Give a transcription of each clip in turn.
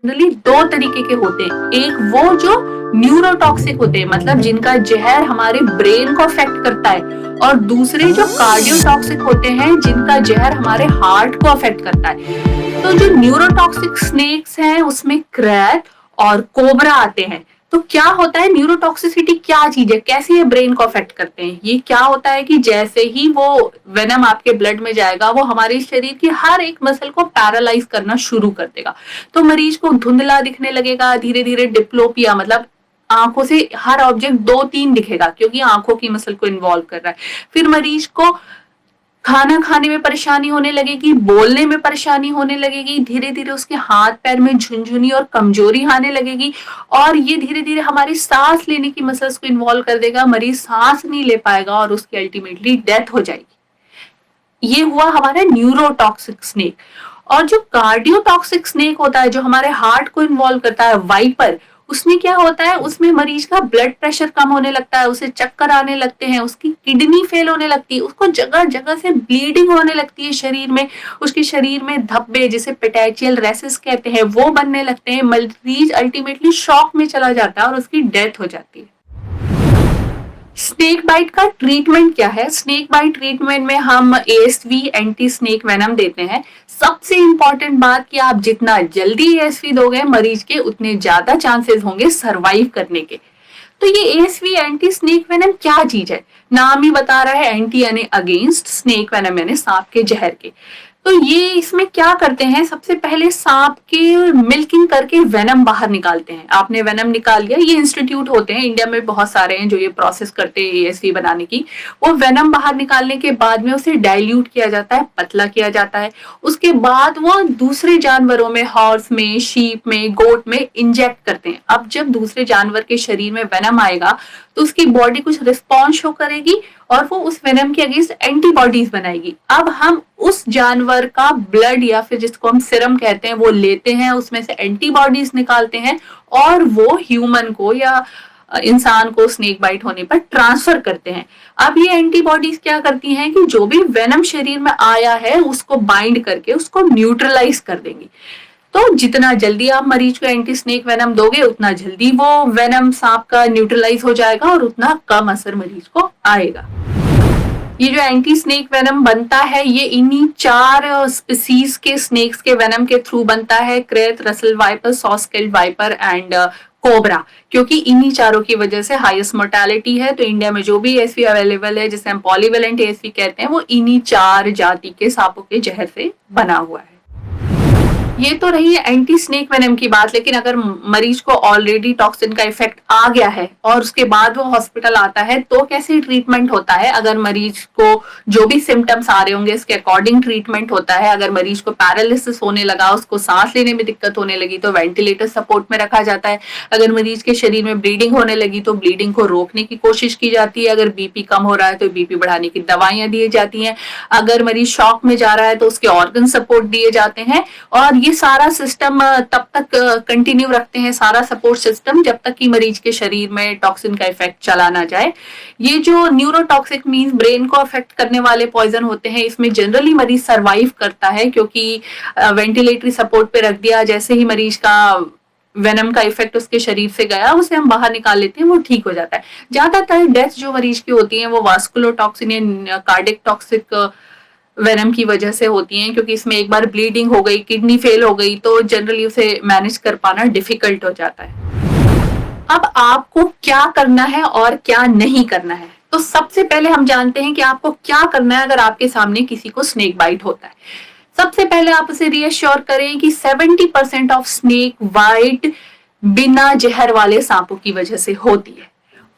Generally दो तरीके के होते हैं। एक वो जो न्यूरोटॉक्सिक होते हैं, मतलब जिनका जहर हमारे ब्रेन को अफेक्ट करता है, और दूसरे जो कार्डियोटॉक्सिक होते हैं जिनका जहर हमारे हार्ट को अफेक्ट करता है। तो जो न्यूरोटॉक्सिक स्नेक्स हैं उसमें क्रैब और कोबरा आते हैं। तो क्या होता है, न्यूरोटॉक्सिसिटी क्या चीज है, कैसे ये ब्रेन को अफेक्ट करते हैं? ये क्या होता है कि जैसे ही वो वेनम आपके ब्लड में जाएगा, वो हमारे शरीर की हर एक मसल को पैरालाइज करना शुरू कर देगा। तो मरीज को धुंधला दिखने लगेगा, धीरे धीरे डिप्लोपिया, मतलब आंखों से हर ऑब्जेक्ट दो तीन दिखेगा, क्योंकि आंखों की मसल को इन्वॉल्व कर रहा है। फिर मरीज को खाना खाने में परेशानी होने लगेगी, बोलने में परेशानी होने लगेगी, धीरे धीरे उसके हाथ पैर में झुनझुनी और कमजोरी आने लगेगी, और ये धीरे धीरे हमारी सांस लेने की मसल्स को इन्वॉल्व कर देगा। मरीज सांस नहीं ले पाएगा और उसकी अल्टीमेटली डेथ हो जाएगी। ये हुआ हमारा न्यूरोटॉक्सिक स्नेक। और जो कार्डियोटॉक्सिक स्नेक होता है, जो हमारे हार्ट को इन्वॉल्व करता है, वाइपर, उसमें क्या होता है, उसमें मरीज का ब्लड प्रेशर कम होने लगता है, उसे चक्कर आने लगते हैं, उसकी किडनी फेल होने लगती है, उसको जगह जगह से ब्लीडिंग होने लगती है शरीर में, उसके शरीर में धब्बे, जिसे पेटाइचियल रेसिस कहते हैं, वो बनने लगते हैं। मरीज अल्टीमेटली शॉक में चला जाता है और उसकी डेथ हो जाती है। स्नेक बाइट का ट्रीटमेंट क्या है? स्नेक बाइट ट्रीटमेंट में हम एएसवी एंटी स्नेक वेनम देते हैं। सबसे इंपॉर्टेंट बात कि आप जितना जल्दी एएसवी दोगे मरीज के, उतने ज्यादा चांसेस होंगे सरवाइव करने के। तो ये एएसवी एंटी स्नेक वेनम क्या चीज है? नाम ही बता रहा है, एंटी यानी अगेंस्ट, स्नेक वेनम यानी सांप के जहर के। तो ये इसमें क्या करते हैं, सबसे पहले सांप के मिल्किंग करके वेनम बाहर निकालते हैं। आपने वेनम निकाल लिया, ये इंस्टीट्यूट होते हैं इंडिया में बहुत सारे हैं जो ये प्रोसेस करते हैं एएसवी बनाने की। वो वेनम बाहर निकालने के बाद में उसे डाइल्यूट किया जाता है, पतला किया जाता है। उसके बाद वो दूसरे जानवरों में, हॉर्स में, शीप में, गोट में इंजेक्ट करते हैं। अब जब दूसरे जानवर के शरीर में वेनम आएगा तो उसकी बॉडी कुछ रिस्पॉन्स शो करेगी और वो उस वेनम के अगेंस्ट एंटीबॉडीज बनाएगी। अब हम उस जानवर का ब्लड, या फिर जिसको हम सिरम कहते हैं, वो लेते हैं, उसमें से एंटीबॉडीज निकालते हैं और वो ह्यूमन को या इंसान को स्नेक बाइट होने पर ट्रांसफर करते हैं। अब ये एंटीबॉडीज क्या करती हैं कि जो भी वेनम शरीर में आया है उसको बाइंड करके उसको न्यूट्रलाइज कर देंगी। तो जितना जल्दी आप मरीज को एंटी स्नेक वेनम दोगे, उतना जल्दी वो वेनम सांप का न्यूट्रलाइज हो जाएगा और उतना कम असर मरीज को आएगा। ये जो एंटी स्नेक वेनम बनता है, ये इन्हीं 4 स्पीसीज के स्नेक्स के वेनम के थ्रू बनता है, krait, Russell viper, saw scaled viper and cobra. क्योंकि इन्हीं चारों की वजह से हाईएस्ट मोर्टेलिटी है। तो इंडिया में जो भी एएसवी अवेलेबल है, जिसे हम पॉलीवेलेंट एएसवी कहते हैं, वो इन्हीं 4 जाति के सांपों के जहर से बना हुआ है। ये तो रही है एंटी स्नेक वेनम की बात, लेकिन अगर मरीज को ऑलरेडी टॉक्सिन का इफेक्ट आ गया है और उसके बाद वो हॉस्पिटल आता है, तो कैसे ट्रीटमेंट होता है? अगर मरीज को जो भी सिम्टम्स आ रहे होंगे इसके अकॉर्डिंग ट्रीटमेंट होता है। अगर मरीज को पैरालिसिस होने लगा, उसको सांस लेने में दिक्कत होने लगी, तो वेंटिलेटर सपोर्ट में रखा जाता है। अगर मरीज के शरीर में ब्लीडिंग होने लगी तो ब्लीडिंग को रोकने की कोशिश की जाती है। अगर बीपी कम हो रहा है तो बीपी बढ़ाने की दवाइयां दी जाती हैं। अगर मरीज शॉक में जा रहा है तो उसके ऑर्गन सपोर्ट दिए जाते हैं। और ये सारा सिस्टम तब तक कंटिन्यू रखते हैं, सारा सपोर्ट सिस्टम, जब तक कि मरीज के शरीर में टॉक्सिन का इफेक्ट चला ना जाए। ये जो न्यूरोटॉक्सिक मींस ब्रेन को अफेक्ट करने वाले पॉइजन होते हैं, इसमें जनरली मरीज सरवाइव करता है, क्योंकि वेंटिलेटरी सपोर्ट पे रख दिया, जैसे ही मरीज का वेनम का इफेक्ट उसके शरीर से गया, उसे हम बाहर निकाल लेते हैं, वो ठीक हो जाता है। ज्यादातर डेथ जो मरीज की होती है वो वास्कुलोटॉक्सिन या कार्डियक टॉक्सिक वेनम की वजह से होती हैं, क्योंकि इसमें एक बार ब्लीडिंग हो गई, किडनी फेल हो गई, तो जनरली उसे मैनेज कर पाना डिफिकल्ट हो जाता है। अब आपको क्या करना है और क्या नहीं करना है? तो सबसे पहले हम जानते हैं कि आपको क्या करना है अगर आपके सामने किसी को स्नेक बाइट होता है। सबसे पहले आप उसे रीअश्योर करें कि 70% ऑफ स्नेक बाइट बिना जहर वाले सांपों की वजह से होती है,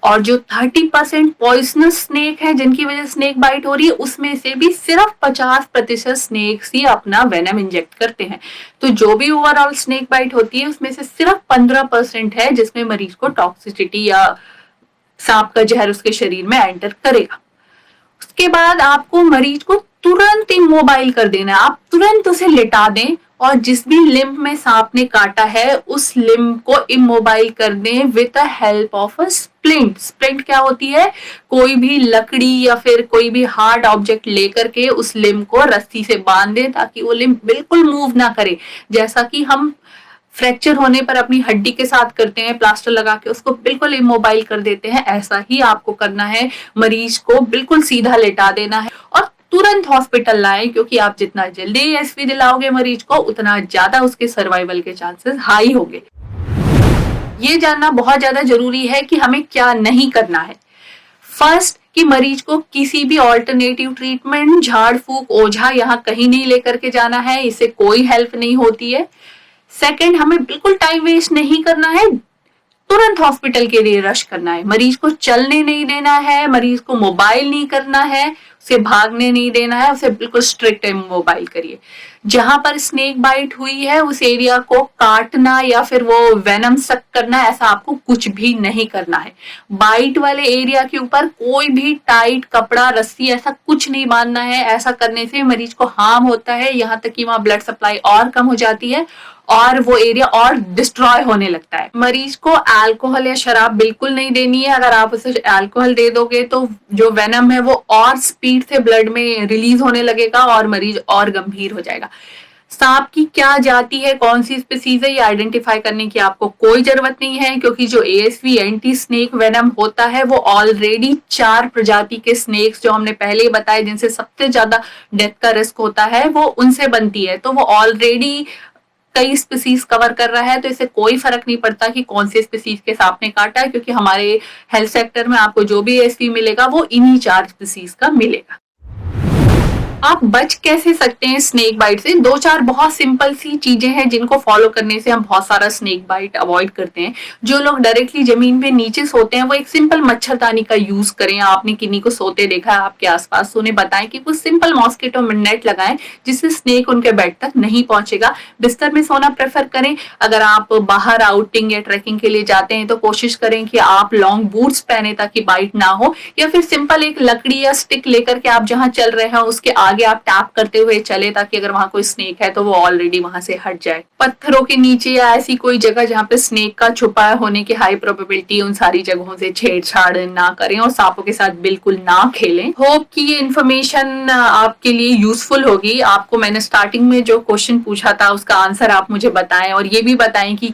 और जो 30% पॉइजनस स्नेक है जिनकी वजह से स्नेक बाइट हो रही है, उसमें से भी सिर्फ 50% स्नेक्स ही अपना वेनम इंजेक्ट करते हैं। तो जो भी ओवरऑल स्नेक बाइट होती है उसमें से सिर्फ 15% है जिसमें मरीज को टॉक्सिसिटी या सांप का जहर उसके शरीर में एंटर करेगा। उसके बाद आपको मरीज को तुरंत इमोबाइल कर देना है। आप तुरंत उसे लिटा दें और जिस भी लिम्ब में सांप ने काटा है उस लिम्ब को इमोबाइल कर दें with the help of a splint. Splint क्या होती है? कोई भी लकड़ी या फिर कोई भी हार्ड ऑब्जेक्ट लेकर के उस लिम्ब को रस्सी से बांध दें ताकि वो लिम्ब बिल्कुल मूव ना करे। जैसा कि हम फ्रैक्चर होने पर अपनी हड्डी के साथ करते हैं, प्लास्टर लगा के उसको बिल्कुल इमोबाइल कर देते हैं, ऐसा ही आपको करना है। मरीज को बिल्कुल सीधा लेटा देना है और तुरंत हॉस्पिटल लाएं, क्योंकि आप जितना जल्दी एएसवी दिलाओगे मरीज को उतना ज्यादा उसके सर्वाइवल के चांसेस हाई होंगे। ये जानना बहुत ज्यादा जरूरी है कि हमें क्या नहीं करना है। फर्स्ट, कि मरीज को किसी भी ऑल्टरनेटिव ट्रीटमेंट, झाड़ फूक, ओझा यहाँ कहीं नहीं लेकर के जाना है, इससे कोई हेल्प नहीं होती है। सेकंड, हमें बिल्कुल टाइम वेस्ट नहीं करना है, तुरंत हॉस्पिटल के लिए रश करना है। मरीज को चलने नहीं देना है, मरीज को मोबाइल नहीं करना है, उसे भागने नहीं देना है, उसे बिल्कुल स्ट्रिक्ट मोबाइल करिए। जहां पर स्नेक बाइट हुई है उस एरिया को काटना या फिर वो वेनम सक करना, ऐसा आपको कुछ भी नहीं करना है। बाइट वाले एरिया के ऊपर कोई भी टाइट कपड़ा, रस्सी, ऐसा कुछ नहीं बांधना है। ऐसा करने से मरीज को हार्म होता है, यहाँ तक कि वहां ब्लड सप्लाई और कम हो जाती है और वो एरिया और डिस्ट्रॉय होने लगता है। मरीज को अल्कोहल या शराब बिल्कुल नहीं देनी है। अगर आप उसे अल्कोहल दे दोगे तो जो वेनम है वो और स्पीड से ब्लड में रिलीज होने लगेगा और मरीज और गंभीर हो जाएगा। सांप की क्या जाति है, कौन सी स्पीसीज है, ये आइडेंटिफाई करने की आपको कोई जरूरत नहीं है, क्योंकि जो एएसवी एंटी स्नेक वेनम होता है वो ऑलरेडी 4 प्रजाति के स्नेक्स जो हमने पहले ही बताए जिनसे सबसे ज्यादा डेथ का रिस्क होता है वो उनसे बनती है। तो वो ऑलरेडी कई स्पीसीज कवर कर रहा है, तो इससे कोई फर्क नहीं पड़ता कि कौन से स्पीसीज के सांप ने काटा है, क्योंकि हमारे हेल्थ सेक्टर में आपको जो भी एएसवी मिलेगा वो इन्हीं 4 स्पीसीज का मिलेगा। आप बच कैसे सकते हैं स्नेक बाइट से? 2-4 बहुत सिंपल सी चीजें हैं जिनको फॉलो करने से हम बहुत सारा स्नेक बाइट अवॉइड करते हैं। जो लोग डायरेक्टली जमीन पे नीचे सोते हैं वो एक सिंपल मच्छरदानी का यूज करें। आपने किन्हीं को सोते देखा है आपके आसपास, तो उन्हें बताएं कि वो सिंपल मॉस्किटो नेट लगाएं जिससे स्नेक उनके बेड तक नहीं पहुंचेगा। बिस्तर में सोना प्रेफर करें। अगर आप बाहर आउटिंग या ट्रैकिंग के लिए जाते हैं तो कोशिश करें कि आप लॉन्ग बूट्स पहने ताकि बाइट ना हो, या फिर सिंपल एक लकड़ी या स्टिक लेकर के आप जहां चल रहे हैं उसके आगे आप टैप करते हुए चले, ताकि अगर वहां कोई स्नेक है तो वो ऑलरेडी वहां से हट जाए। पत्थरों के नीचे या ऐसी कोई जगह जहां पे स्नेक का छुपा होने की हाई प्रोबेबिलिटी, उन सारी जगहों से छेड़छाड़ ना करें और सांपों के साथ बिल्कुल ना खेलें। होप कि ये इन्फॉर्मेशन आपके लिए यूजफुल होगी। आपको मैंने स्टार्टिंग में जो क्वेश्चन पूछा था उसका आंसर आप मुझे बताएं और ये भी बताएं कि